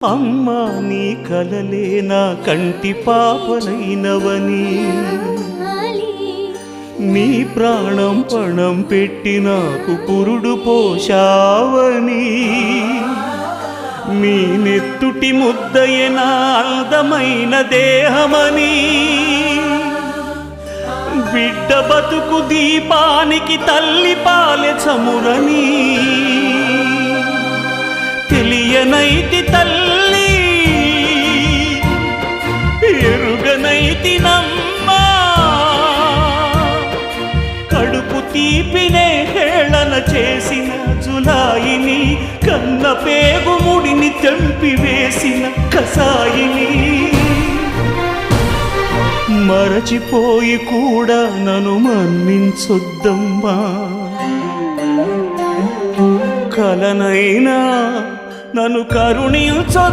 అమ్మా నీ కలలే నా కంటి పాపలైనవని నీ ప్రాణం పణం పెట్టి నాకు పురుడు పోశావని నీ నెత్తుటి ముద్దయే నా అందమైన దేహమని బిడ్డ బతుకు దీపానికి తల్లి పాలె చమురని తెలియనైతి తల్లి ఎరుగనైతి నమ్మా కడుపు తీపినే హేళన చేసిన జులాయిని కన్న పేగు ముడిని తెంపి వేసిన కసాయిని మరచిపోయి కూడా నన్ను మన్నించొద్దమ్మా కలనైనా నన్ను కరుణించొద్దు